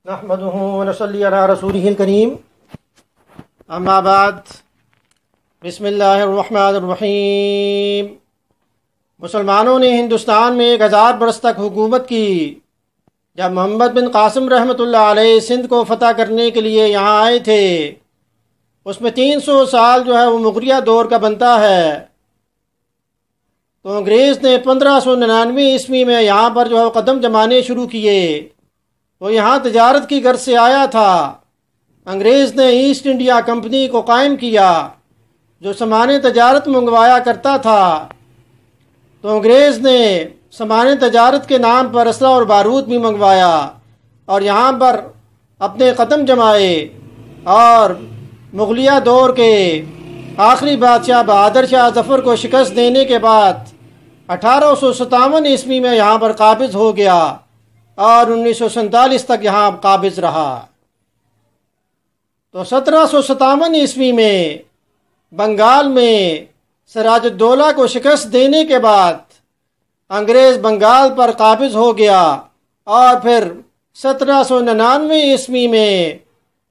نحمده ونصلي على رسوله الكريم اما بعد بسم اللہ الرحمن الرحیم۔ مسلمانوں نے ہندوستان میں 1000 برس تک حکومت کی۔ جب محمد بن قاسم رحمۃ اللہ علیہ سندھ کو فتح کرنے کے لیے یہاں آئے تھے، اس میں 300 سال جو ہے وہ مغلیہ دور کا بنتا ہے۔ تو انگریز نے 1599 عیسوی میں یہاں پر جو ہے قدم جمانے شروع کیے۔ وہ یہاں تجارت کی غرض سے آیا تھا۔ انگریز نے ایسٹ انڈیا کمپنی کو قائم کیا جو سامان تجارت منگوایا کرتا تھا۔ تو انگریز نے سامان تجارت کے نام پر اسلحہ اور بارود بھی منگوایا اور یہاں پر اپنے قدم جمائے، اور مغلیہ دور کے آخری بادشاہ بہادر شاہ ظفر کو شکست دینے کے بعد 1857 عیسوی میں یہاں پر قابض ہو گیا اور 1947 تک یہاں قابض رہا۔ تو 1757 عیسوی میں بنگال میں سراج الدولہ کو شکست دینے کے بعد انگریز بنگال پر قابض ہو گیا، اور پھر 1799 عیسوی میں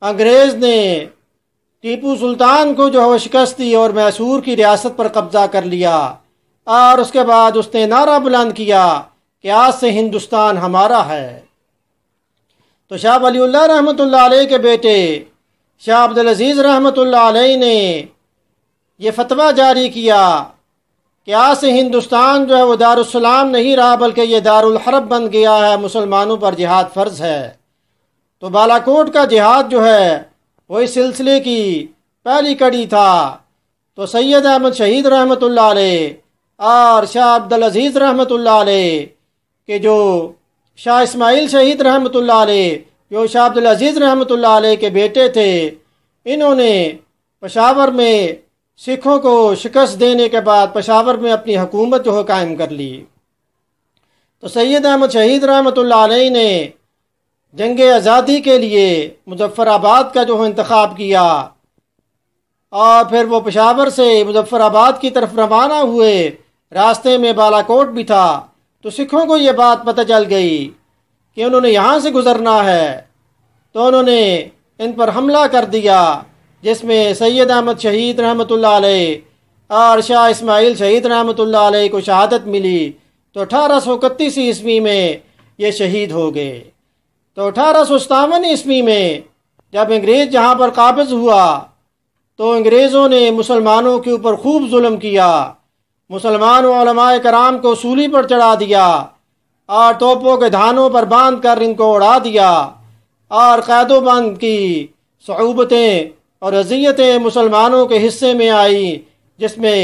انگریز نے ٹیپو سلطان کو جو ہے شکست دی اور میسور کی ریاست پر قبضہ کر لیا، اور اس کے بعد اس نے نعرہ بلند کیا کہ آج سے ہندوستان ہمارا ہے۔ تو شاہ ولی اللہ رحمۃ اللہ علیہ کے بیٹے شاہ عبدالعزیز رحمۃ اللہ علیہ نے یہ فتویٰ جاری کیا کہ آج سے ہندوستان جو ہے وہ دارالسلام نہیں رہا، بلکہ یہ دارالحرب بن گیا ہے، مسلمانوں پر جہاد فرض ہے۔ تو بالا کوٹ کا جہاد جو ہے وہ اس سلسلے کی پہلی کڑی تھا۔ تو سید احمد شہید رحمۃ اللہ علیہ اور شاہ عبدالعزیز رحمۃ اللہ علیہ کہ جو شاہ اسماعیل شہید رحمۃ اللہ علیہ جو شاہ عبدالعزیز رحمۃ اللہ علیہ کے بیٹے تھے، انہوں نے پشاور میں سکھوں کو شکست دینے کے بعد پشاور میں اپنی حکومت جو ہے قائم کر لی۔ تو سید احمد شہید رحمۃ اللہ علیہ نے جنگ آزادی کے لیے مظفر آباد کا جو ہے انتخاب کیا، اور پھر وہ پشاور سے مظفر آباد کی طرف روانہ ہوئے۔ راستے میں بالا کوٹ بھی تھا، تو سکھوں کو یہ بات پتہ چل گئی کہ انہوں نے یہاں سے گزرنا ہے، تو انہوں نے ان پر حملہ کر دیا، جس میں سید احمد شہید رحمۃ اللہ علیہ اور شاہ اسماعیل شہید رحمۃ اللہ علیہ کو شہادت ملی۔ تو 1831 عیسوی میں یہ شہید ہو گئے۔ تو 1857 عیسوی میں جب انگریز یہاں پر قابض ہوا، تو انگریزوں نے مسلمانوں کے اوپر خوب ظلم کیا۔ مسلمان علماء کرام کو سولی پر چڑھا دیا اور توپوں کے دھانوں پر باندھ کر ان کو اڑا دیا، اور قید و بند کی صعوبتیں اور اذیتیں مسلمانوں کے حصے میں آئیں، جس میں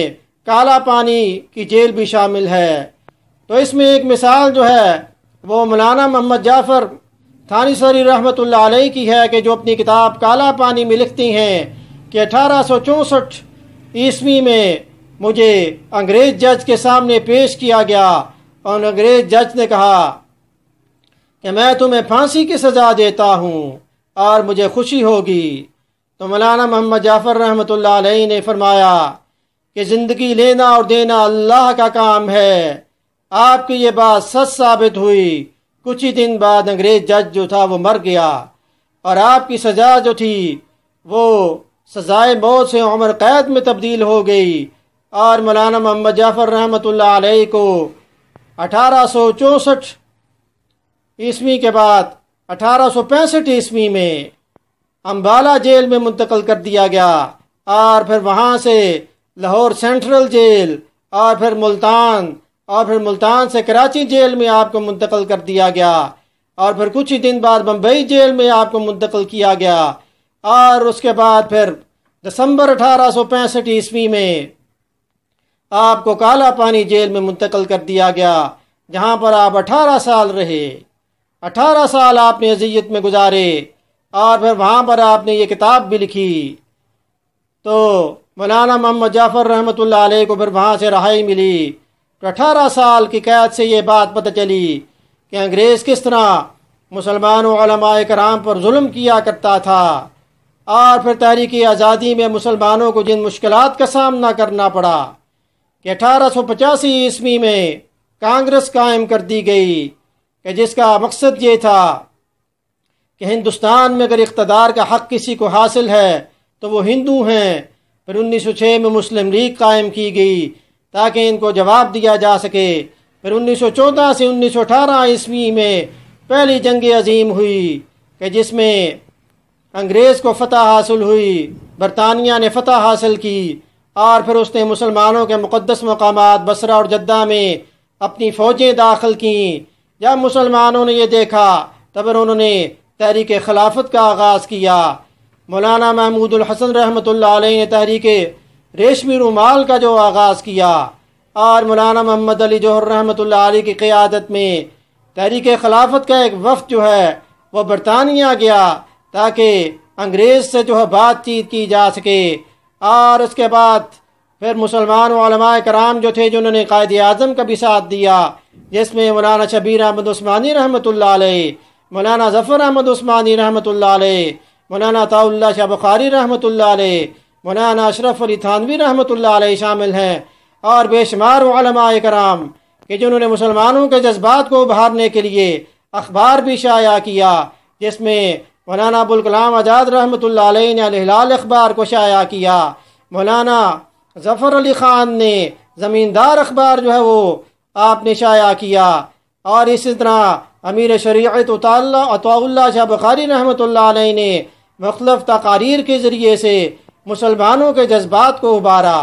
کالا پانی کی جیل بھی شامل ہے۔ تو اس میں ایک مثال جو ہے وہ مولانا محمد جعفر تھانیسری رحمۃ اللہ علیہ کی ہے، کہ جو اپنی کتاب کالا پانی میں لکھتی ہیں کہ 1864 عیسوی میں مجھے انگریز جج کے سامنے پیش کیا گیا، اور انگریز جج نے کہا کہ میں تمہیں پھانسی کی سزا دیتا ہوں اور مجھے خوشی ہوگی۔ تو مولانا محمد جعفر رحمۃ اللہ علیہ نے فرمایا کہ زندگی لینا اور دینا اللہ کا کام ہے۔ آپ کی یہ بات سچ ثابت ہوئی۔ کچھ ہی دن بعد انگریز جج جو تھا وہ مر گیا، اور آپ کی سزا جو تھی وہ سزائے موت سے عمر قید میں تبدیل ہو گئی، اور مولانا محمد جعفر رحمۃ اللہ علیہ کو 1864 عیسوی کے بعد 1865 عیسوی میں امبالہ جیل میں منتقل کر دیا گیا، اور پھر وہاں سے لاہور سینٹرل جیل، اور پھر ملتان، اور پھر ملتان سے کراچی جیل میں آپ کو منتقل کر دیا گیا، اور پھر کچھ ہی دن بعد بمبئی جیل میں آپ کو منتقل کیا گیا، اور اس کے بعد پھر دسمبر 1865 عیسوی میں آپ کو کالا پانی جیل میں منتقل کر دیا گیا، جہاں پر آپ 18 سال رہے۔ 18 سال آپ نے اذیت میں گزارے، اور پھر وہاں پر آپ نے یہ کتاب بھی لکھی۔ تو مولانا محمد جعفر رحمۃ اللہ علیہ کو پھر وہاں سے رہائی ملی۔ تو 18 سال کی قید سے یہ بات پتہ چلی کہ انگریز کس طرح مسلمان و علماء کرام پر ظلم کیا کرتا تھا، اور پھر تحریک آزادی میں مسلمانوں کو جن مشکلات کا سامنا کرنا پڑا کہ 1885 عیسوی میں کانگریس قائم کر دی گئی، کہ جس کا مقصد یہ تھا کہ ہندوستان میں اگر اقتدار کا حق کسی کو حاصل ہے تو وہ ہندو ہیں۔ پھر 1906 میں مسلم لیگ قائم کی گئی تاکہ ان کو جواب دیا جا سکے۔ پھر 1914 سے 1918 عیسوی میں پہلی جنگ عظیم ہوئی کہ جس میں انگریز کو فتح حاصل ہوئی، برطانیہ نے فتح حاصل کی، اور پھر اس نے مسلمانوں کے مقدس مقامات بصرہ اور جدہ میں اپنی فوجیں داخل کیں۔ جب مسلمانوں نے یہ دیکھا تب انہوں نے تحریک خلافت کا آغاز کیا۔ مولانا محمود الحسن رحمۃ اللہ علیہ نے تحریک ریشمی رومال کا جو آغاز کیا، اور مولانا محمد علی جوہر رحمۃ اللہ علیہ کی قیادت میں تحریک خلافت کا ایک وفد جو ہے وہ برطانیہ گیا تاکہ انگریز سے جو ہے بات چیت کی جا سکے۔ اور اس کے بعد پھر مسلمان علماء کرام جو تھے جنہوں نے قائد اعظم کا بھی ساتھ دیا، جس میں مولانا شبیر احمد عثمانی رحمۃ اللہ علیہ، مولانا ظفر احمد عثمانی رحمۃ اللہ علیہ، مولانا عطاء اللہ شاہ بخاری رحمۃ اللہ علیہ، مولانا اشرف علی تھانوی رحمۃ اللہ علیہ شامل ہیں، اور بے شمار علماء کرام کہ جنہوں نے مسلمانوں کے جذبات کو ابھارنے کے لیے اخبار بھی شائع کیا، جس میں مولانا ابوالکلام آزاد رحمۃ اللہ علیہ نے الہلال اخبار کو شائع کیا، مولانا ظفر علی خان نے زمیندار اخبار جو ہے وہ آپ نے شائع کیا، اور اسی طرح امیر شریعت عطاء اللہ شاہ بخاری رحمۃ اللہ علیہ نے مختلف تقاریر کے ذریعے سے مسلمانوں کے جذبات کو ابھارا۔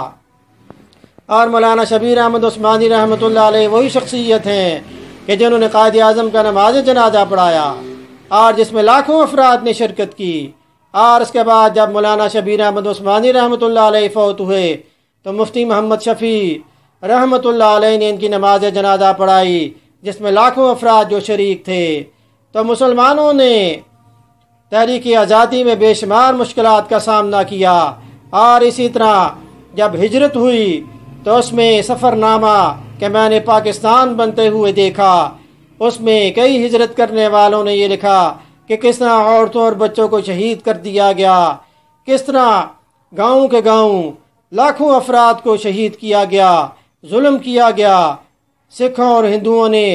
اور مولانا شبیر احمد عثمانی رحمۃ اللہ علیہ وہی شخصیت ہیں کہ جنہوں نے قائد اعظم کا نماز جنازہ پڑھایا، اور جس میں لاکھوں افراد نے شرکت کی۔ اور اس کے بعد جب مولانا شبیر احمد عثمانی رحمۃ اللہ علیہ فوت ہوئے تو مفتی محمد شفیع رحمۃ اللہ علیہ نے ان کی نماز جنازہ پڑھائی، جس میں لاکھوں افراد جو شریک تھے۔ تو مسلمانوں نے تحریک آزادی میں بے شمار مشکلات کا سامنا کیا، اور اسی طرح جب ہجرت ہوئی تو اس میں سفر نامہ کہ میں نے پاکستان بنتے ہوئے دیکھا، اس میں کئی ہجرت کرنے والوں نے یہ لکھا کہ کس طرح عورتوں اور بچوں کو شہید کر دیا گیا، کس طرح گاؤں کے گاؤں لاکھوں افراد کو شہید کیا گیا، ظلم کیا گیا، سکھوں اور ہندوؤں نے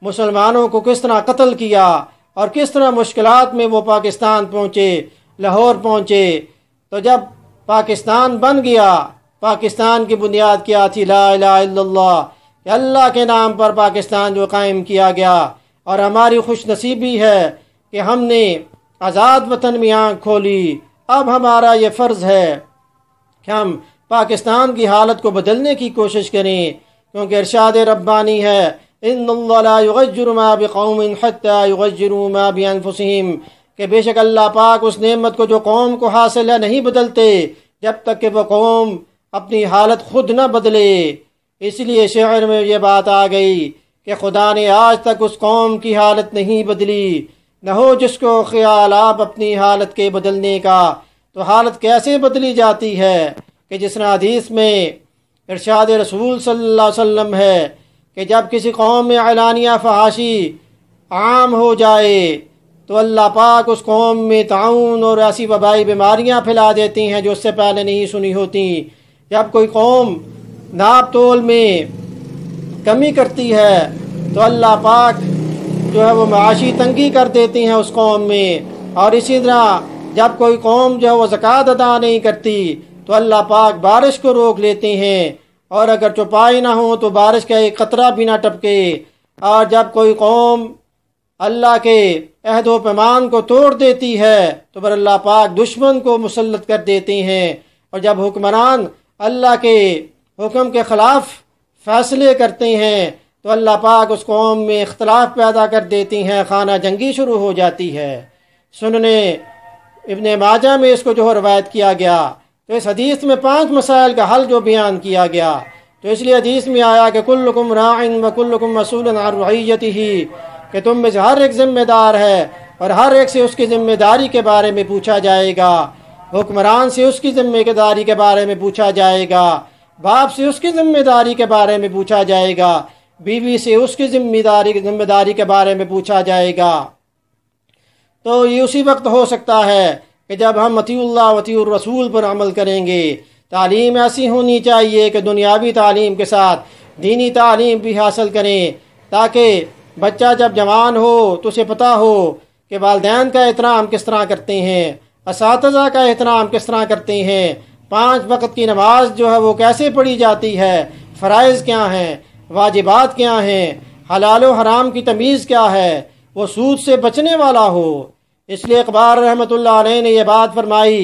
مسلمانوں کو کس طرح قتل کیا، اور کس طرح مشکلات میں وہ پاکستان پہنچے، لاہور پہنچے۔ تو جب پاکستان بن گیا، پاکستان کی بنیاد کیا تھی؟ لا الہ الا اللہ، کہ اللہ کے نام پر پاکستان جو قائم کیا گیا۔ اور ہماری خوش نصیبی ہے کہ ہم نے آزاد وطن میں آنکھ کھولی۔ اب ہمارا یہ فرض ہے کہ ہم پاکستان کی حالت کو بدلنے کی کوشش کریں، کیونکہ ارشاد ربانی ہے ان اللہ لا یغیر ما بقوم حتی یغیروا ما بانفسہم، کہ بے شک اللہ پاک اس نعمت کو جو قوم کو حاصل ہے نہیں بدلتے جب تک کہ وہ قوم اپنی حالت خود نہ بدلے۔ اس لیے شعر میں یہ بات آ گئی کہ خدا نے آج تک اس قوم کی حالت نہیں بدلی، نہ ہو جس کو خیال آپ اپنی حالت کے بدلنے کا۔ تو حالت کیسے بدلی جاتی ہے کہ جس طرح حدیث میں ارشاد رسول صلی اللہ علیہ وسلم ہے کہ جب کسی قوم میں اعلانیہ فحاشی عام ہو جائے تو اللہ پاک اس قوم میں طاعون اور ایسی وبائی بیماریاں پھیلا دیتی ہیں جو اس سے پہلے نہیں سنی ہوتی۔ جب کوئی قوم ناپ تول میں کمی کرتی ہے تو اللہ پاک جو ہے وہ معاشی تنگی کر دیتی ہیں اس قوم میں، اور اسی طرح جب کوئی قوم جو ہے وہ زکوٰۃ ادا نہیں کرتی تو اللہ پاک بارش کو روک لیتے ہیں، اور اگر چوپائی نہ ہو تو بارش کا ایک قطرہ بھی نہ ٹپکے۔ اور جب کوئی قوم اللہ کے عہد و پیمان کو توڑ دیتی ہے تو پھر اللہ پاک دشمن کو مسلط کر دیتے ہیں، اور جب حکمران اللہ کے حکم کے خلاف فیصلے کرتے ہیں تو اللہ پاک اس قوم میں اختلاف پیدا کر دیتی ہیں، خانہ جنگی شروع ہو جاتی ہے۔ سننے ابن ماجہ میں اس کو جو روایت کیا گیا، تو اس حدیث میں 5 مسائل کا حل جو بیان کیا گیا، تو اس لیے حدیث میں آیا کہ کلکم راع وکلکم مسئول عن رعیتہ، کہ تم میں سے ہر ایک ذمہ دار ہے اور ہر ایک سے اس کی ذمہ داری کے بارے میں پوچھا جائے گا۔ حکمران سے اس کی ذمہ داری کے بارے میں پوچھا جائے گا، باپ سے اس کی ذمہ داری کے بارے میں پوچھا جائے گا، بیوی سے اس کی ذمہ داری کے بارے میں پوچھا جائے گا۔ تو یہ اسی وقت ہو سکتا ہے کہ جب ہم اطیع اللہ و اطیع الرسول پر عمل کریں گے۔ تعلیم ایسی ہونی چاہیے کہ دنیاوی تعلیم کے ساتھ دینی تعلیم بھی حاصل کریں، تاکہ بچہ جب جوان ہو تو اسے پتہ ہو کہ والدین کا احترام کس طرح کرتے ہیں، اساتذہ کا احترام کس طرح کرتے ہیں، 5 وقت کی نماز جو ہے وہ کیسے پڑھی جاتی ہے، فرائض کیا ہیں، واجبات کیا ہیں، حلال و حرام کی تمیز کیا ہے، وہ سود سے بچنے والا ہو۔ اس لیے اقبال رحمۃ اللہ علیہ نے یہ بات فرمائی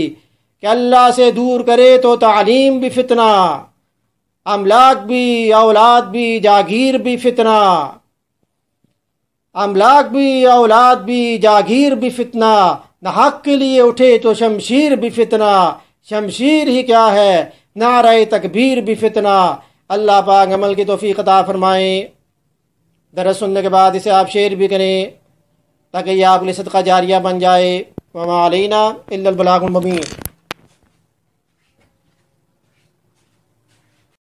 کہ اللہ سے دور کرے تو تعلیم بھی فتنہ، املاک بھی، اولاد بھی، جاگیر بھی فتنہ، املاک بھی، اولاد بھی، جاگیر بھی فتنہ، نہ حق کے لیے اٹھے تو شمشیر بھی فتنہ، شمشیر ہی کیا ہے، نعرہ تکبیر بھی فتنہ۔ اللہ پاک عمل کی توفیق عطا فرمائیں۔ درس سننے کے بعد اسے آپ شیئر بھی کریں تاکہ یہ آپ کے لیے صدقہ جاریہ بن جائے۔ وما علینا الا البلاغ المبین۔